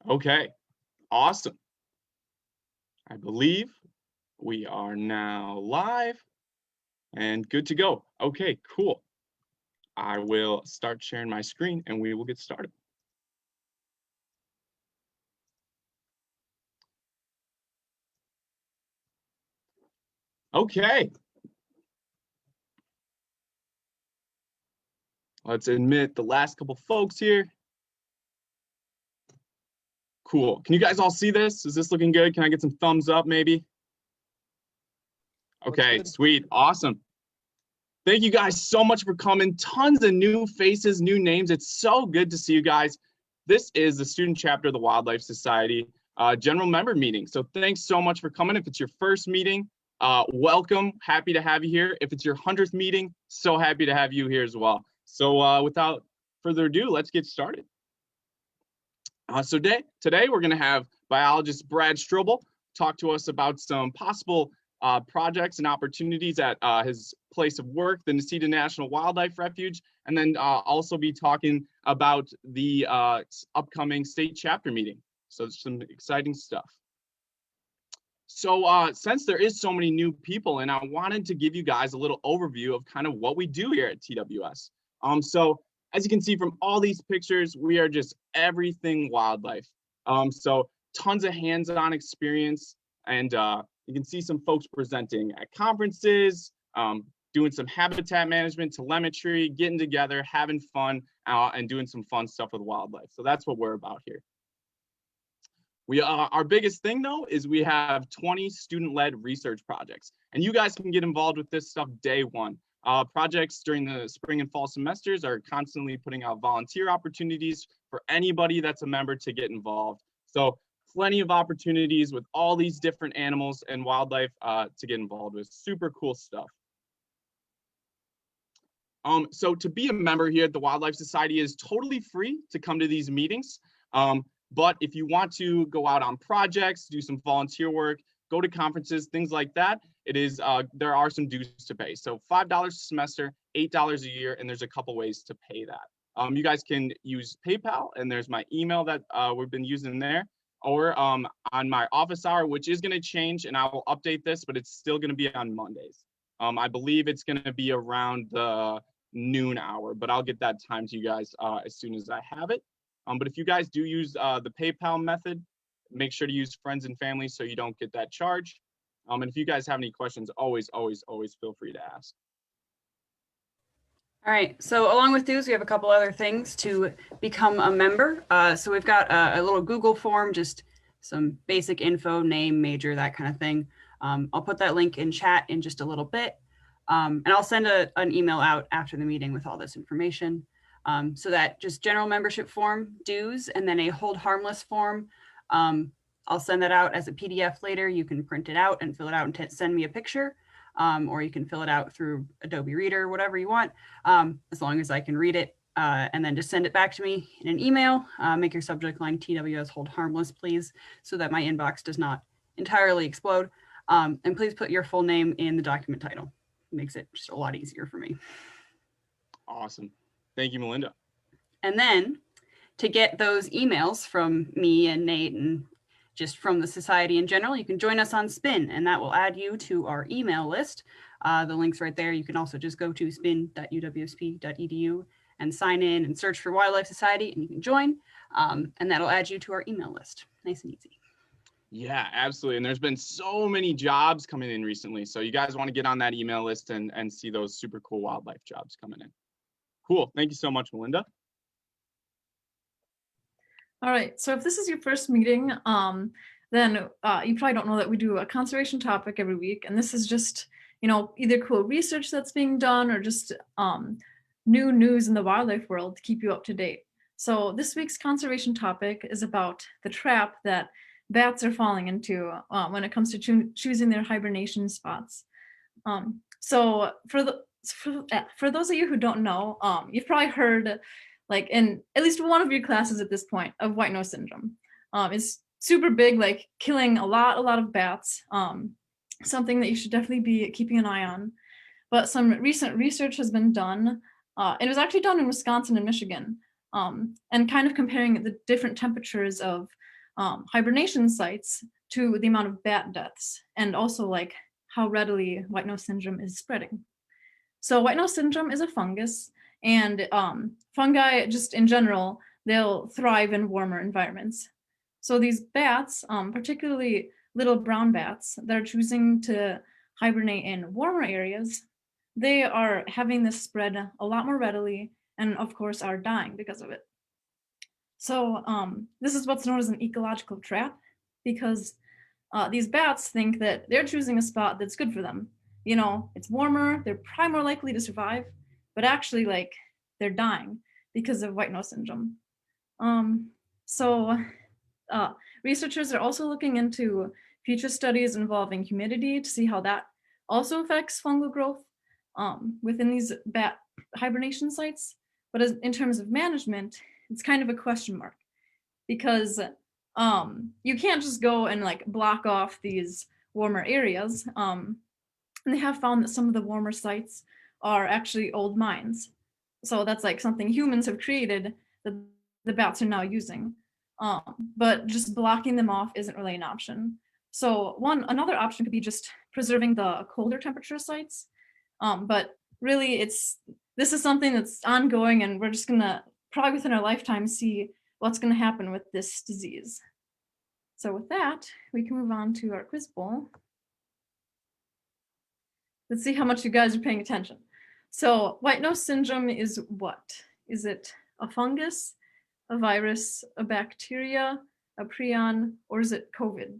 Okay, awesome. I believe we are now live and good to go. Okay, cool. I will start sharing my screen and we will get started. Okay. Let's admit the last couple folks here. Cool. Can you guys all see this? Is this looking good? Can I get some thumbs up maybe? Okay, sweet. Awesome. Thank you guys so much for coming. Tons of new faces, new names. It's so good to see you guys. This is the student chapter of the Wildlife Society general member meeting. So thanks so much for coming. If it's your first meeting, welcome. Happy to have you here. If it's your 100th meeting, so happy to have you here as well. So without further ado, let's get started. So today we're going to have biologist Brad Strobel talk to us about some possible projects and opportunities at his place of work, the Nesita National Wildlife Refuge, and then also be talking about the upcoming state chapter meeting. So some exciting stuff. So since there is so many new people, and I wanted to give you guys a little overview of kind of what we do here at TWS. So as you can see from all these pictures, we are just everything wildlife. So tons of hands-on experience, and you can see some folks presenting at conferences, doing some habitat management, telemetry, getting together, having fun, and doing some fun stuff with wildlife. So that's what we're about here. Our biggest thing though is we have 20 student-led research projects, and you guys can get involved with this stuff day one. Projects during the spring and fall semesters are constantly putting out volunteer opportunities for anybody that's a member to get involved. So plenty of opportunities with all these different animals and wildlife to get involved with. Super cool stuff. So to be a member here at the Wildlife Society is totally free to come to these meetings. But if you want to go out on projects, do some volunteer work, go to conferences, things like that, it is there are some dues to pay. So $5 a semester, $8 a year, and there's a couple ways to pay that. You guys can use PayPal, and there's my email that we've been using there, or on my office hour, which is going to change, and I will update this, but it's still going to be on Mondays. I believe it's going to be around the noon hour, but I'll get that time to you guys as soon as I have it. But if you guys do use the PayPal method, make sure to use friends and family so you don't get that charge. And if you guys have any questions, always feel free to ask. All right, so along with dues, we have a couple other things to become a member. So we've got a little Google form, just some basic info, name, major, that kind of thing. I'll put that link in chat in just a little bit. And I'll send an email out after the meeting with all this information. So that just general membership form, dues, and then a hold harmless form. I'll send that out as a PDF later. You can print it out and fill it out and send me a picture, or you can fill it out through Adobe Reader, whatever you want, as long as I can read it, and then just send it back to me in an email. Make your subject line TWS hold harmless, please, so that my inbox does not entirely explode. And please put your full name in the document title. It makes it just a lot easier for me. Awesome. Thank you, Melinda. And then to get those emails from me and Nate and just from the society in general, you can join us on Spin, and that will add you to our email list. The link's right there. You can also just go to spin.uwsp.edu and sign in and search for Wildlife Society, and you can join, and that'll add you to our email list. Nice and easy. Yeah, absolutely. And there's been so many jobs coming in recently. So you guys want to get on that email list and see those super cool wildlife jobs coming in. Cool. Thank you so much, Melinda. All right. So if this is your first meeting, then you probably don't know that we do a conservation topic every week. And this is just, either cool research that's being done or just new news in the wildlife world to keep you up to date. So this week's conservation topic is about the trap that bats are falling into when it comes to choosing their hibernation spots. So for those of you who don't know, you've probably heard, like in at least one of your classes at this point, of white nose syndrome. It's super big, like killing a lot of bats. Something that you should definitely be keeping an eye on. But some recent research has been done. It was actually done in Wisconsin and Michigan, and kind of comparing the different temperatures of hibernation sites to the amount of bat deaths, and also like how readily white nose syndrome is spreading. So white nose syndrome is a fungus, and fungi just in general, they'll thrive in warmer environments. So these bats, particularly little brown bats that are choosing to hibernate in warmer areas, they are having this spread a lot more readily, and of course are dying because of it. So this is what's known as an ecological trap, because these bats think that they're choosing a spot that's good for them. You know, it's warmer, they're probably more likely to survive, but actually like they're dying because of white nose syndrome. So researchers are also looking into future studies involving humidity to see how that also affects fungal growth within these bat hibernation sites. But in terms of management, it's kind of a question mark, because you can't just go and like block off these warmer areas. And they have found that some of the warmer sites are actually old mines. So that's like something humans have created that the bats are now using. But just blocking them off isn't really an option. So another option could be just preserving the colder temperature sites. But really this is something that's ongoing, and we're just gonna probably within our lifetime see what's gonna happen with this disease. So with that, we can move on to our quiz bowl. Let's see how much you guys are paying attention. So white nose syndrome is what? Is it a fungus, a virus, a bacteria, a prion, or is it COVID?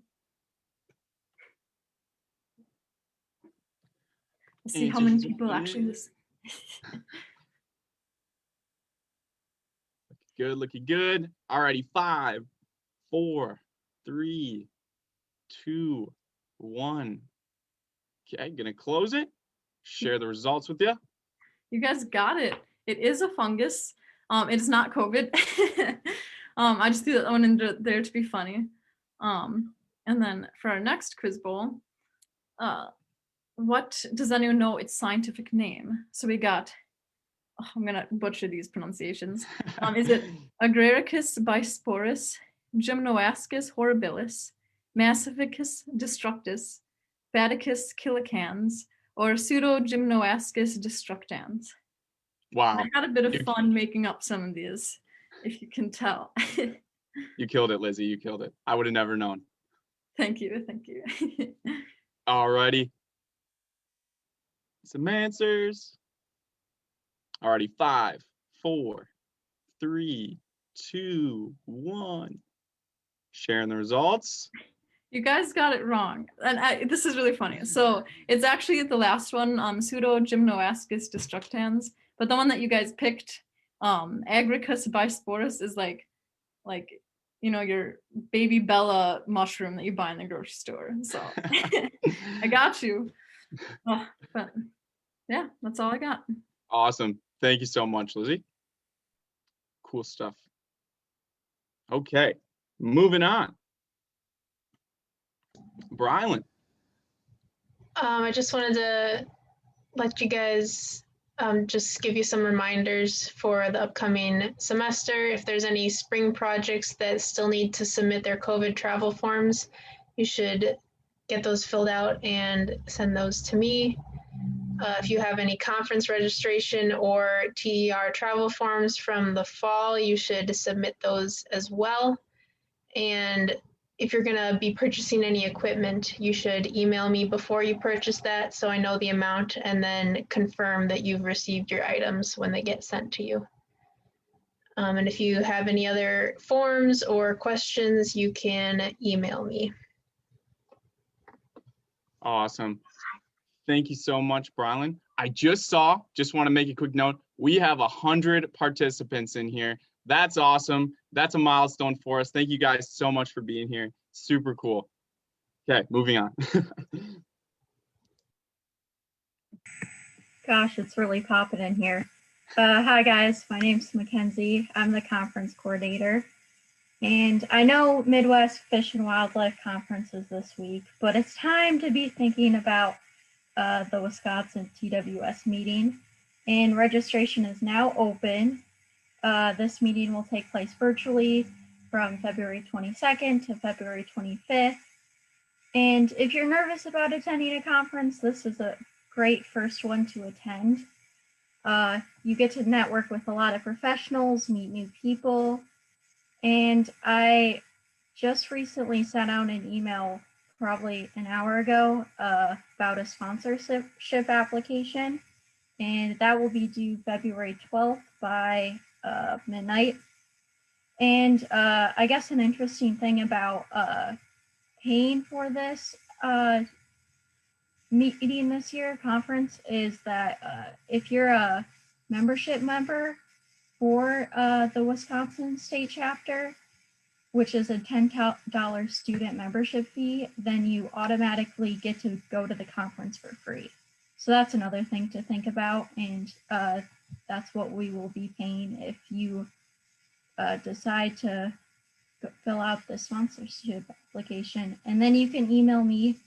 Let's see how many people actually listen. Good, looking good. Alrighty, 5, 4, 3, 2, 1. Okay, gonna close it. Share the results with you. You guys got it. It is a fungus. It is not COVID. I just threw that one in there to be funny. And then for our next quiz bowl, what does anyone know its scientific name? So we got, I'm gonna butcher these pronunciations. Is it Agaricus bisporus, Gymnoascus horribilis, Massificus destructus, Baticus killicans, or Pseudogymnoascus destructans? Wow. I had a bit of fun making up some of these, if you can tell. You killed it, Lizzie. You killed it. I would have never known. Thank you. Thank you. Alrighty. Some answers. Alrighty, 5, 4, 3, 2, 1. Sharing the results. You guys got it wrong. And this is really funny. So it's actually the last one, Pseudogymnoascus destructans. But the one that you guys picked, Agricus bisporus, is like, you know, your baby Bella mushroom that you buy in the grocery store. So I got you. But yeah, that's all I got. Awesome. Thank you so much, Lizzie. Cool stuff. Okay, moving on. Brylan. I just wanted to let you guys just give you some reminders for the upcoming semester. If there's any spring projects that still need to submit their COVID travel forms, you should get those filled out and send those to me. If you have any conference registration or TER travel forms from the fall, you should submit those as well. And if you're going to be purchasing any equipment, you should email me before you purchase that so I know the amount, and then confirm that you've received your items when they get sent to you. And if you have any other forms or questions, you can email me. Awesome. Thank you so much, Brylan. I just want to make a quick note. We have 100 participants in here. That's awesome. That's a milestone for us. Thank you guys so much for being here. Super cool. Okay, moving on. Gosh, it's really popping in here. Hi guys, my name's Mackenzie. I'm the conference coordinator. And I know Midwest Fish and Wildlife Conference is this week, but it's time to be thinking about the Wisconsin TWS meeting. And registration is now open. this meeting will take place virtually from February 22nd to February 25th. And if you're nervous about attending a conference, this is a great first one to attend. You get to network with a lot of professionals, meet new people. And I just recently sent out an email probably an hour ago about a sponsorship application. And that will be due February 12th by midnight. And I guess an interesting thing about paying for this meeting this year, conference, is that if you're a membership member for the Wisconsin State Chapter, which is a $10 student membership fee, then you automatically get to go to the conference for free. So that's another thing to think about, and that's what we will be paying if you decide to fill out the sponsorship application. And then you can email me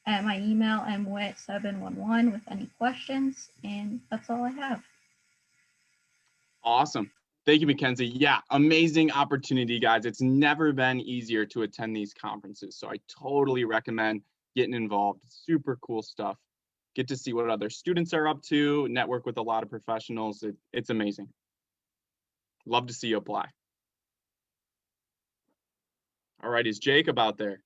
at my email, mwit711, with any questions, and that's all I have. Awesome. Thank you, Mackenzie. Yeah, amazing opportunity, guys. It's never been easier to attend these conferences, so I totally recommend getting involved. Super cool stuff. Get to see what other students are up to, network with a lot of professionals. It's amazing. Love to see you apply. All right, is Jacob out there?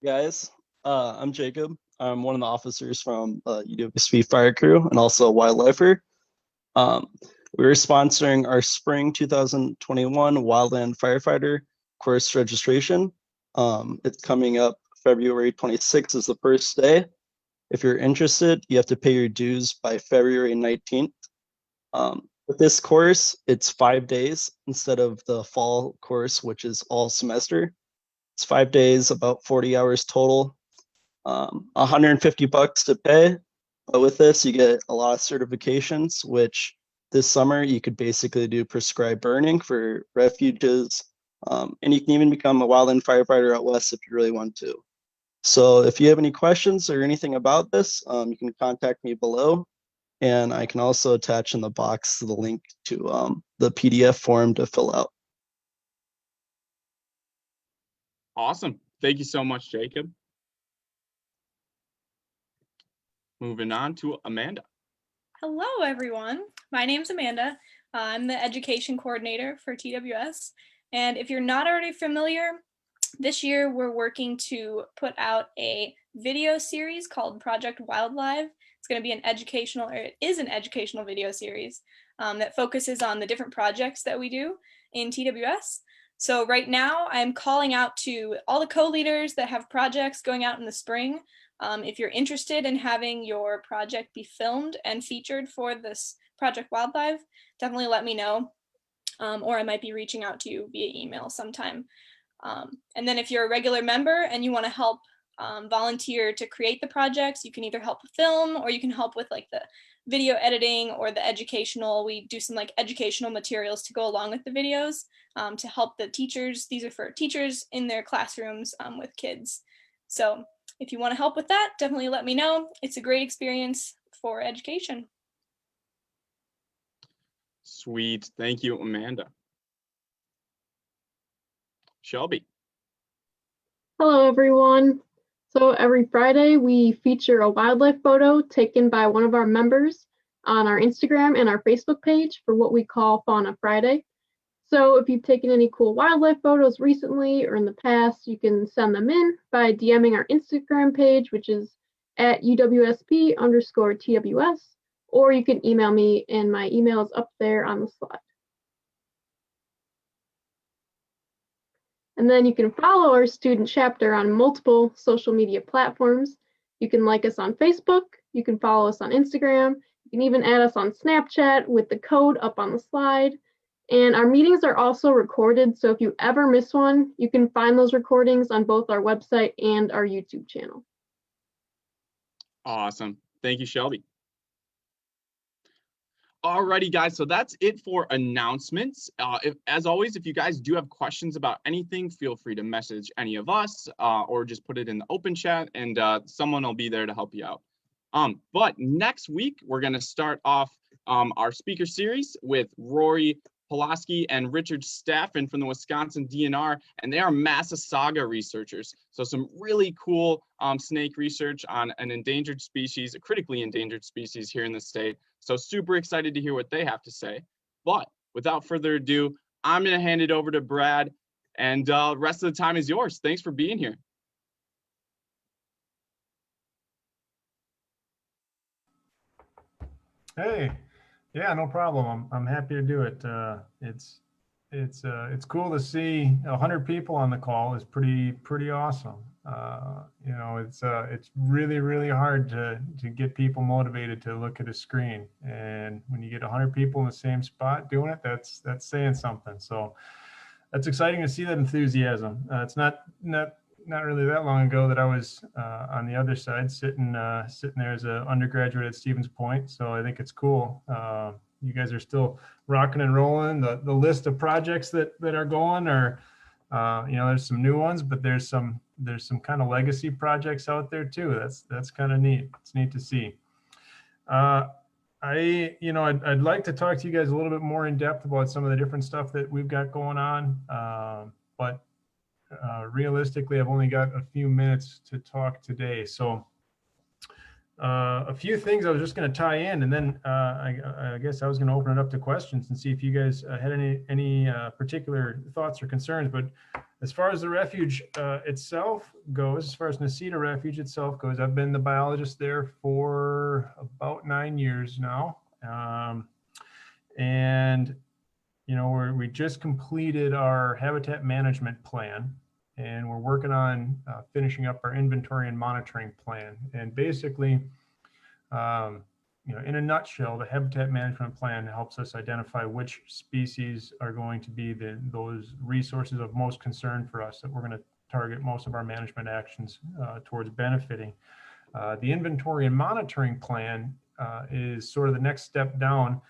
Guys, I'm Jacob. I'm one of the officers from UWSP Fire Crew and also a wildlifer. We're sponsoring our spring 2021 Wildland Firefighter course registration. It's coming up February 26th is the first day. If you're interested, you have to pay your dues by February 19th. With this course, it's 5 days instead of the fall course, which is all semester. It's 5 days, about 40 hours total, $150 to pay. But with this, you get a lot of certifications, which this summer you could basically do prescribed burning for refuges. And you can even become a wildland firefighter out west if you really want to. So if you have any questions or anything about this, you can contact me below. And I can also attach in the box the link to the PDF form to fill out. Awesome. Thank you so much, Jacob. Moving on to Amanda. Hello, everyone. My name's Amanda. I'm the education coordinator for TWS. And if you're not already familiar, this year we're working to put out a video series called Project Wildlife. It's going to be an educational, or it is an educational video series that focuses on the different projects that we do in TWS. So right now I'm calling out to all the co-leaders that have projects going out in the spring. If you're interested in having your project be filmed and featured for this Project Wildlife, definitely let me know, or I might be reaching out to you via email sometime. And then if you're a regular member and you want to help volunteer to create the projects, you can either help film or you can help with like the video editing or the educational. We do some like educational materials to go along with the videos to help the teachers. These are for teachers in their classrooms with kids. So if you want to help with that, definitely let me know. It's a great experience for education. Sweet. Thank you, Amanda. Shelby. Hello, everyone. So every Friday, we feature a wildlife photo taken by one of our members on our Instagram and our Facebook page for what we call Fauna Friday. So if you've taken any cool wildlife photos recently or in the past, you can send them in by DMing our Instagram page, which is at UWSP_TWS, or you can email me, and my email is up there on the slide. And then you can follow our student chapter on multiple social media platforms. You can like us on Facebook, you can follow us on Instagram, you can even add us on Snapchat with the code up on the slide. And our meetings are also recorded, so if you ever miss one, you can find those recordings on both our website and our YouTube channel. Awesome. Thank you, Shelby. Alrighty, guys, so that's it for announcements. As always, if you guys do have questions about anything, feel free to message any of us or just put it in the open chat, and someone will be there to help you out. But next week, we're going to start off our speaker series with Rory Pulaski and Richard Staffen from the Wisconsin DNR, and they are Massasauga researchers. So some really cool snake research on an endangered species, a critically endangered species here in the state. So super excited to hear what they have to say. But without further ado, I'm going to hand it over to Brad, and the rest of the time is yours. Thanks for being here. Hey, yeah, no problem. I'm happy to do it. It's cool to see 100 people on the call is pretty awesome. You know, it's really hard to get people motivated to look at a screen, and when you get 100 people in the same spot doing it, that's saying something. So that's exciting to see that enthusiasm. It's not really that long ago that I was on the other side, sitting there as an undergraduate at Stevens Point. So I think it's cool. You guys are still rocking and rolling. The list of projects that are going are, you know, there's some new ones, but there's some kind of legacy projects out there too. That's kind of neat. It's neat to see. I'd like to talk to you guys a little bit more in depth about some of the different stuff that we've got going on, but realistically, I've only got a few minutes to talk today. So a few things I was just going to tie in, and then I guess I was going to open it up to questions and see if you guys had any particular thoughts or concerns. But as far as the refuge itself goes, as far as Necedah Refuge itself goes, I've been the biologist there for about 9 years now. And, you know, we just completed our habitat management plan, and we're working on finishing up our inventory and monitoring plan. And basically, you know, in a nutshell, the habitat management plan helps us identify which species are going to be those resources of most concern for us that we're going to target most of our management actions towards benefiting. The inventory and monitoring plan is sort of the next step down,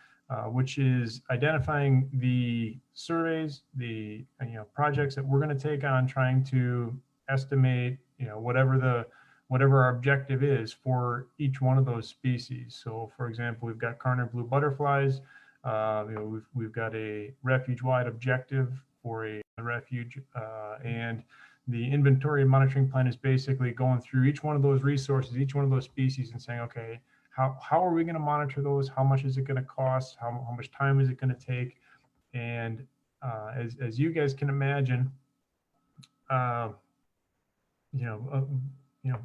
which is identifying the surveys, the projects that we're going to take on, trying to estimate, you know, whatever our objective is for each one of those species. So, for example, we've got Carner blue butterflies. You know, we've got a refuge-wide objective for a refuge, and the inventory and monitoring plan is basically going through each one of those resources, each one of those species, and saying, okay, how are we going to monitor those? How much is it going to cost? How much time is it going to take? And as you guys can imagine,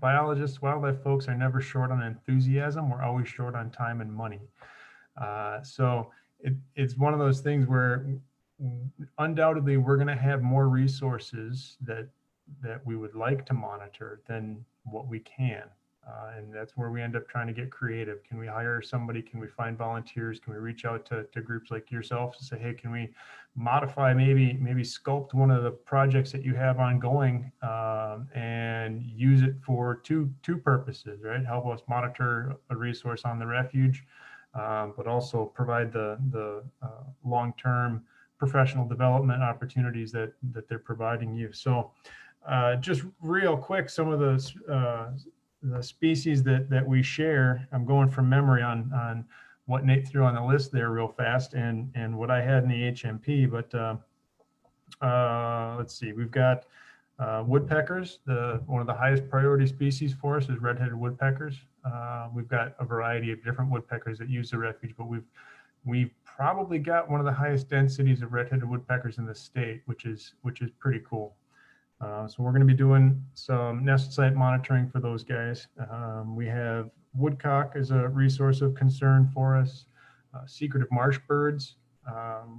biologists, wildlife folks are never short on enthusiasm. We're always short on time and money. So it's one of those things where undoubtedly we're going to have more resources that we would like to monitor than what we can. And that's where we end up trying to get creative. Can we hire somebody? Can we find volunteers? Can we reach out to groups like yourself to say, hey, can we modify, maybe sculpt one of the projects that you have ongoing and use it for two purposes, right? Help us monitor a resource on the refuge, but also provide the long-term professional development opportunities that they're providing you. So just real quick, some of the species that we share, I'm going from memory on what Nate threw on the list there real fast and what I had in the HMP, but let's see, we've got woodpeckers. One of the highest priority species for us is red-headed woodpeckers. We've got a variety of different woodpeckers that use the refuge, but we've probably got one of the highest densities of red-headed woodpeckers in the state, which is pretty cool. So we're going to be doing some nest site monitoring for those guys. We have woodcock as a resource of concern for us, secretive marsh birds.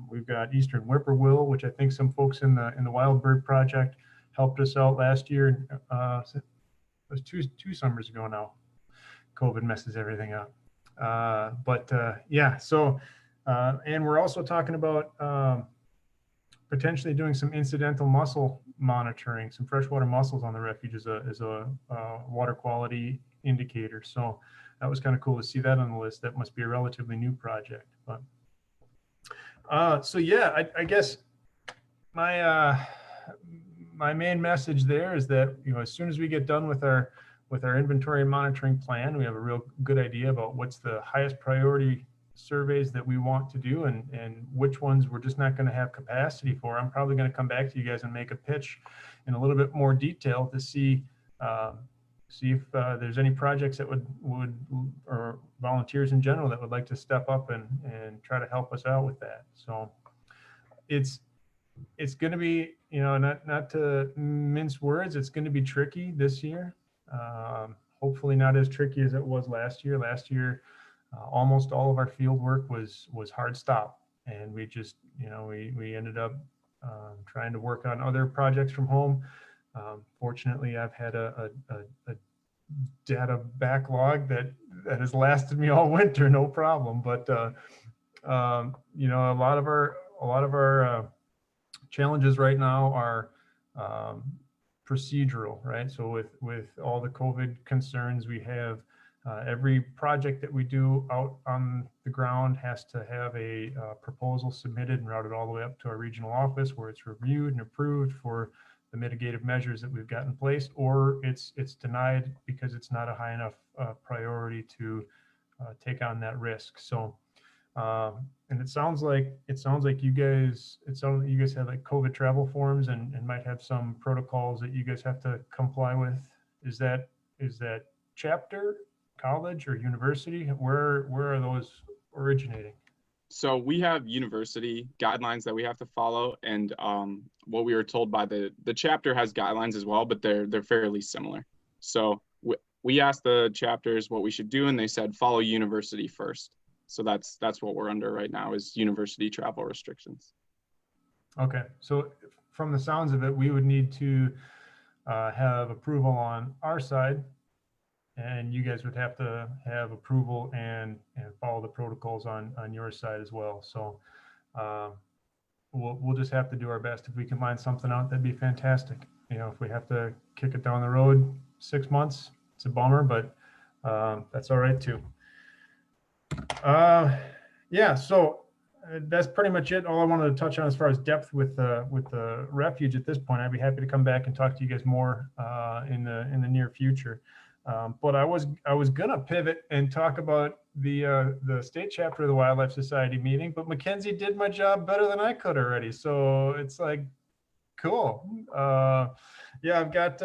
We've got eastern whippoorwill, which I think some folks in the Wild Bird Project helped us out last year. It was two summers ago now. COVID messes everything up. Yeah, so, and we're also talking about potentially doing some incidental mussel monitoring, some freshwater mussels on the refuge as a water quality indicator. So that was kind of cool to see that on the list. That must be a relatively new project. But so yeah, I guess my main message there is that, you know, as soon as we get done with our inventory and monitoring plan, we have a real good idea about what's the highest priority surveys that we want to do and which ones we're just not going to have capacity for. I'm probably going to come back to you guys and make a pitch in a little bit more detail to see if there's any projects that would or volunteers in general that would like to step up and try to help us out with that. So it's going to be, not to mince words, it's going to be tricky this year. Hopefully not as tricky as it was last year. Last year, almost all of our field work was hard stop, and we just, we ended up trying to work on other projects from home. Fortunately, I've had a data backlog that has lasted me all winter, no problem. But a lot of our challenges right now are procedural, right? So with all the COVID concerns, we have every project that we do out on the ground has to have a proposal submitted and routed all the way up to our regional office, where it's reviewed and approved for the mitigative measures that we've got in place, or it's denied because it's not a high enough priority to take on that risk. So, and it sounds like you guys have like COVID travel forms and might have some protocols that you guys have to comply with. Is that chapter, college, or university? Where are those originating? So we have university guidelines that we have to follow, and what we were told by the chapter has guidelines as well, but they're fairly similar. So we asked the chapters what we should do, and they said follow university first. So that's what we're under right now, is university travel restrictions. Okay, so from the sounds of it, we would need to have approval on our side, and you guys would have to have approval and follow the protocols on your side as well. So we'll just have to do our best. If we can line something out, that'd be fantastic. If we have to kick it down the road 6 months, it's a bummer, but that's all right too. Yeah, so that's pretty much it. All I wanted to touch on as far as depth with the refuge at this point. I'd be happy to come back and talk to you guys more in the near future. But I was gonna pivot and talk about the state chapter of the Wildlife Society meeting, but Mackenzie did my job better than I could already. So it's like, cool. Yeah, I've got.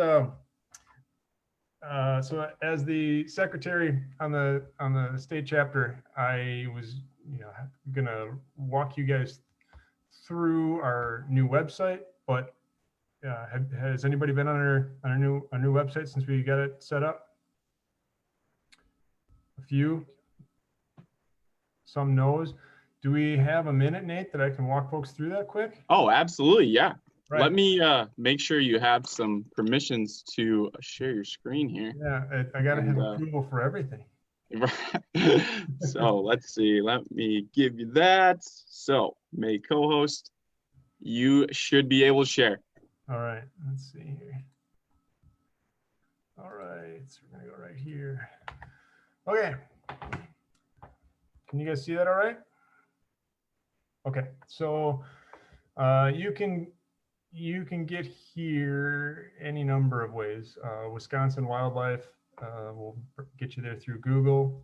So as the secretary on the state chapter, I was gonna walk you guys through our new website. But has anybody been on our new website since we got it set up? A few, some no's. Do we have a minute, Nate, that I can walk folks through that quick? Oh, absolutely, yeah. Right. Let me make sure you have some permissions to share your screen here. Yeah, I gotta have approval for everything. So let's see, let me give you that. So make co-host, you should be able to share. All right, let's see here. All right, so we're gonna go right here. Okay, can you guys see that all right? Okay, so you can get here any number of ways. Wisconsin Wildlife will get you there through Google.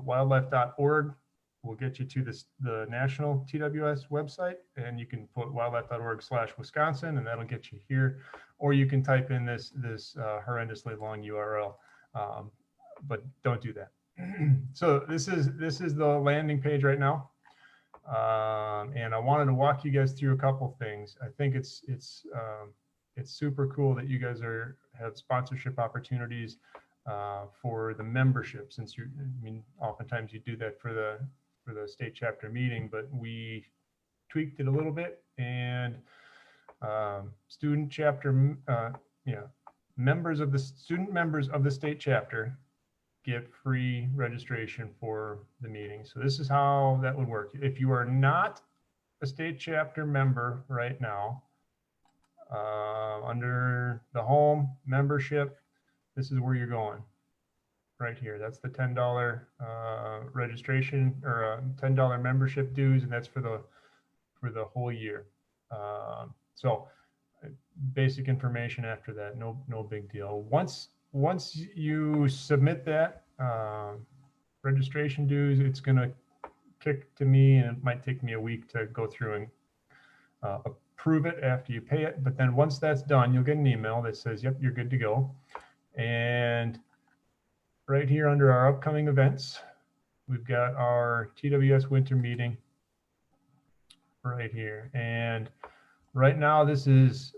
Wildlife.org will get you to the national TWS website, and you can put wildlife.org/Wisconsin, and that'll get you here. Or you can type in this horrendously long URL, but don't do that. So this is the landing page right now. And I wanted to walk you guys through a couple things. I think it's super cool that you guys have sponsorship opportunities for the membership, since oftentimes you do that for the state chapter meeting, but we tweaked it a little bit, and student members of the state chapter get free registration for the meeting. So this is how that would work. If you are not a state chapter member right now, under the home membership, this is where you're going. Right here, that's the $10 registration, or $10 membership dues, and that's for the whole year. So basic information after that, no big deal. Once you submit that registration dues, it's going to kick to me, and it might take me a week to go through and approve it after you pay it. But then once that's done, you'll get an email that says, yep, you're good to go. And right here under our upcoming events, we've got our TWS winter meeting right here. And right now, this is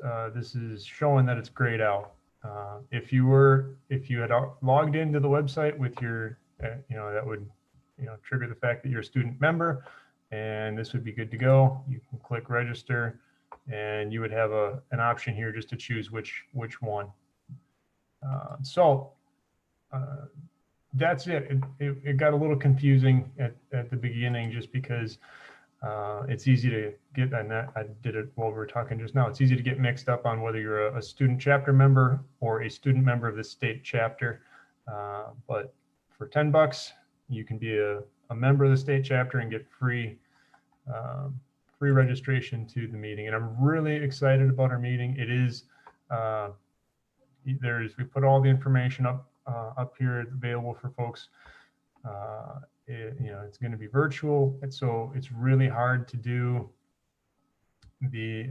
showing that it's grayed out. If you had logged into the website with your, that would, trigger the fact that you're a student member, and this would be good to go. You can click register, and you would have an option here just to choose which one. That's it. It got a little confusing at the beginning just because it's easy to get, and I did it while we were talking just now, it's easy to get mixed up on whether you're a student chapter member or a student member of the state chapter. But for $10, you can be a member of the state chapter and get free registration to the meeting. And I'm really excited about our meeting. It is, we put all the information up here available for folks. It's going to be virtual, and so it's really hard to do the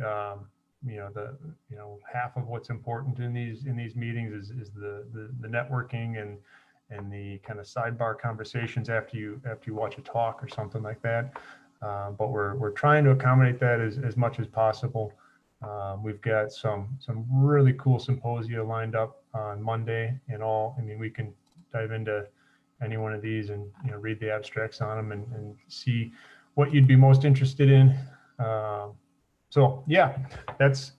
half of what's important in these meetings is the networking and the kind of sidebar conversations after you watch a talk or something like that. But we're trying to accommodate that as much as possible. We've got some really cool symposia lined up on Monday and all. I mean, we can dive into any one of these and read the abstracts on them and see what you'd be most interested in. So yeah, that's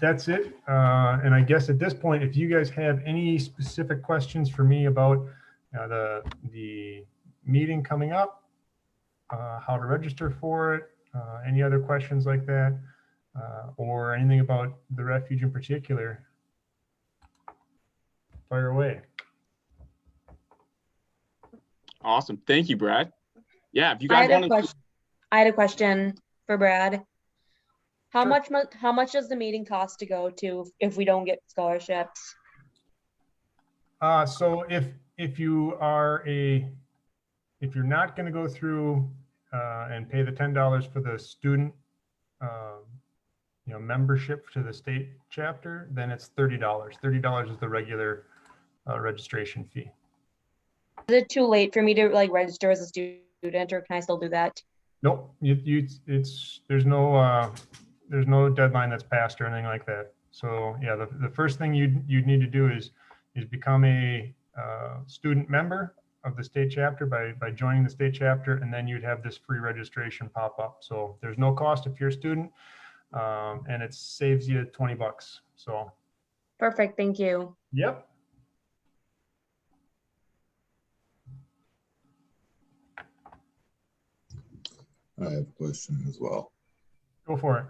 it. And I guess at this point, if you guys have any specific questions for me about the meeting coming up, how to register for it, any other questions like that, or anything about the refuge in particular, fire away. Awesome. Thank you, Brad. Yeah, if you guys want to. I had a question for Brad. How much does the meeting cost to go to if we don't get scholarships? So if you're not going to go through and pay the $10 for the student membership to the state chapter, then it's $30. $30 is the regular registration fee. Is it too late for me to register as a student, or can I still do that? Nope. There's no deadline that's passed or anything like that. So yeah, the first thing you'd need to do is become a student member of the state chapter by joining the state chapter, and then you'd have this free registration pop up. So there's no cost if you're a student, and it saves you $20. So perfect. Thank you. Yep. I have a question as well. Go for it.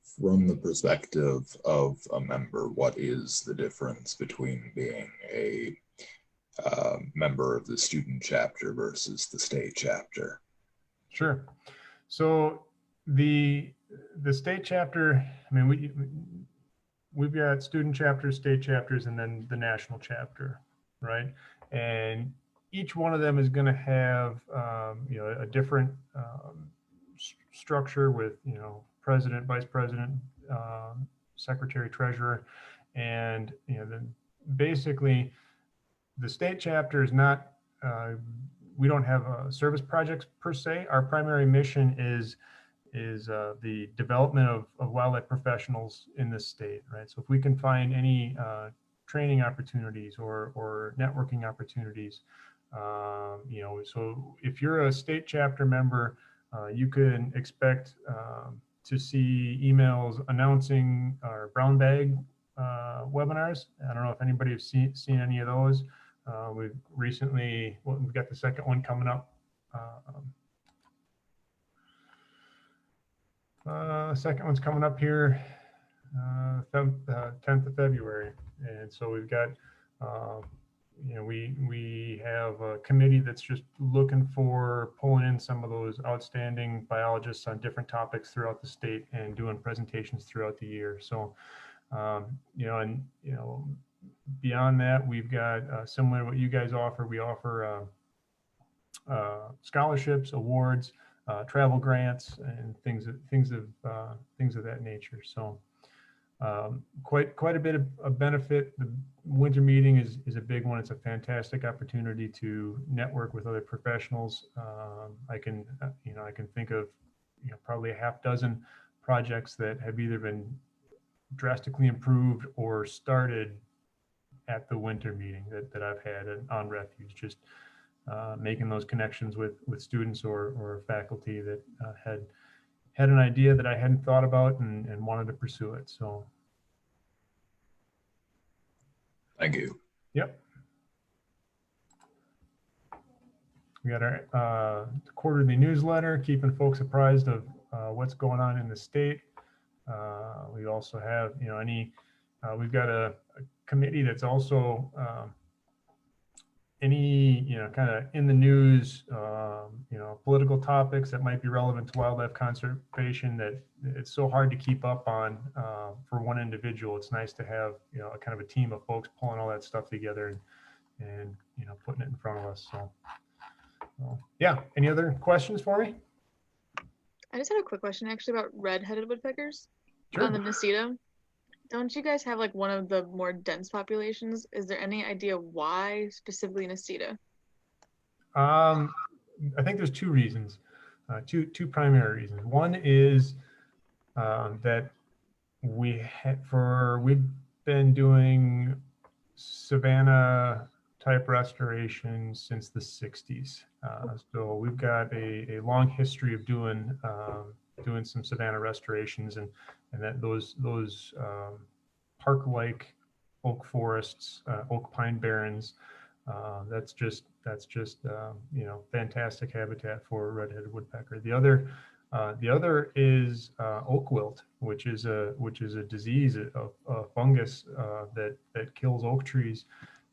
From the perspective of a member, what is the difference between being a member of the student chapter versus the state chapter? Sure. So the state chapter, I mean, we've got student chapters, state chapters, and then the national chapter, right? And each one of them is going to have a different structure with president, vice president, secretary, treasurer, and then basically the state chapter is not. We don't have service projects per se. Our primary mission is the development of wildlife professionals in this state, right? So if we can find any training opportunities or networking opportunities, so if you're a state chapter member, you can expect to see emails announcing our brown bag webinars. I don't know if anybody has seen any of those. We've recently, we've got the second one coming up. Second one's coming up here, 10th of February. And so we've got, we have a committee that's just looking for pulling in some of those outstanding biologists on different topics throughout the state and doing presentations throughout the year. So, beyond that, we've got similar to what you guys offer. We offer scholarships, awards, travel grants, and things of that nature. So quite a bit of benefit. The winter meeting is a big one. It's a fantastic opportunity to network with other professionals. I can think of probably a half dozen projects that have either been drastically improved or started at the winter meeting that I've had on Refuge, just making those connections with students or faculty that had an idea that I hadn't thought about and wanted to pursue it. So. Thank you. Yep. We got our quarterly newsletter, keeping folks apprised of what's going on in the state. We also have, we've got a committee that's also any, kind of in the news, political topics that might be relevant to wildlife conservation that it's so hard to keep up on for one individual. It's nice to have, a kind of a team of folks pulling all that stuff together and putting it in front of us. So yeah, any other questions for me? I just had a quick question actually about red-headed woodpeckers Sure. on the Necedah. Don't you guys have like one of the more dense populations? Is there any idea why specifically Necedah? I think there's two reasons, two primary reasons. One is that we've been doing savanna type restoration since the 60s. So we've got a long history of doing some savanna restorations and that those park-like oak forests, oak pine barrens. That's just fantastic habitat for red-headed woodpecker. The other is oak wilt, which is a disease, a fungus that kills oak trees.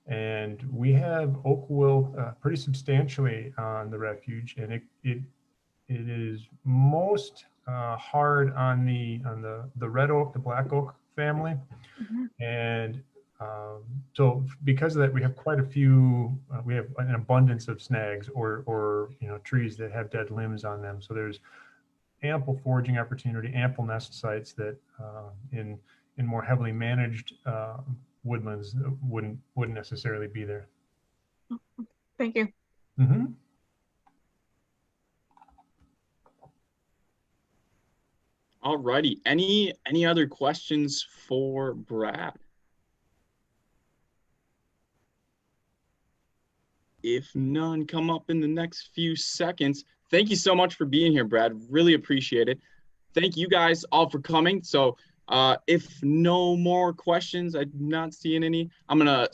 And we have oak wilt pretty substantially on the refuge, and it is most hard on the red oak, the black oak family. Mm-hmm. And so because of that, we have quite a few, we have an abundance of snags or trees that have dead limbs on them. So there's ample foraging opportunity, ample nest sites that in more heavily managed woodlands wouldn't necessarily be there. Thank you. Mm-hmm. All righty. Any other questions for Brad? If none come up in the next few seconds, thank you so much for being here, Brad. Really appreciate it. Thank you guys all for coming. So if no more questions, I'm not seeing any, I'm going to